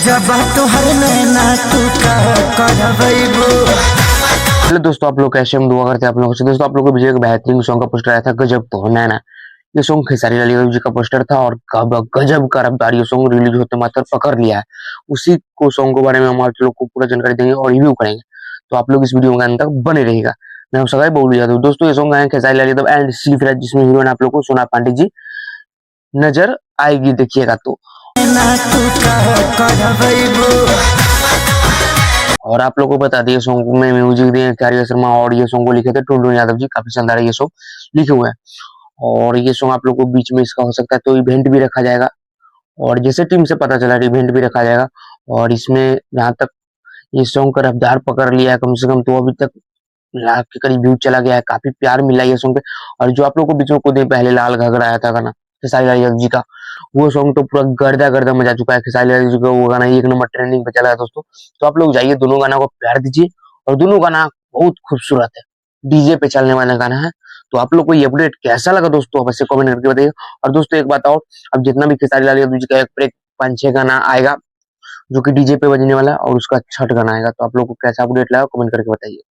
Hello दोस्तों, आप लोग कैसे हम दुआ करते हैं आप लोगों से। दोस्तों आप लोगों को विजय का बेहतरीन सॉन्ग का पोस्टर आया था गजब तो नैना। ये सॉन्ग खेसारी लाल यादव जी का पोस्टर था और गजब का रफ्तार ये सॉन्ग रिलीज होते मात्र पकड़ लिया है। उसी को सॉन्ग के बारे में हम आप लोग को पूरा जानकारी देंगे और रिव्यू करेंगे, तो आप लोग इस वीडियो में अंत तक बने रहेगा। मैं हूं सगाई बोल यादव। दोस्तों ये सॉन्ग आए खेसारी लाल यादव एंड सिर्फ जिसमें हीरोइन आप लोग को सोना पांडे जी नजर आएगी, देखिएगा तो। और आप लोगों को बता दिए सॉन्ग में म्यूजिक दिए कार्य शर्मा और ये सॉन्ग को लिखे थे टुनटुन यादव जी। काफी शानदार ये सॉन्ग लिखे हुए हैं और ये सॉन्ग आप लोग को बीच में इसका हो सकता है तो इवेंट भी रखा जाएगा और जैसे टीम से पता चला इवेंट भी रखा जाएगा। और इसमें जहां तक ये सॉन्ग का रफ्तार पकड़ लिया है कम से कम, तो अभी तक लाख के करीब व्यू चला गया है। काफी प्यार मिला है ये सॉन्ग पे। और जो आप लोग को बीच में कुछ दिन पहले लाल घाघरा आया था गाना खेसारी लाल यादव जी का, वो सॉन्ग तो पूरा गर्दा गर्दा मचा चुका है। खेसारी लाल जी का वो गाना एक नंबर ट्रेंडिंग पे चला है दोस्तों। तो आप लोग जाइए दोनों गाना को प्यार दीजिए और दोनों गाना बहुत खूबसूरत है, डीजे पे चलने वाला गाना है। तो आप लोग को ये अपडेट कैसा लगा दोस्तों, अवश्य कमेंट करके बताइए। और दोस्तों एक बात और, अब जितना भी खेसारी लाल यादव जी का एक 5-6 गाना आएगा जो कि डीजे पे बजने वाला है और उसका छठ गाना आएगा, तो आप लोग को कैसा अपडेट लगा कमेंट करके बताइए।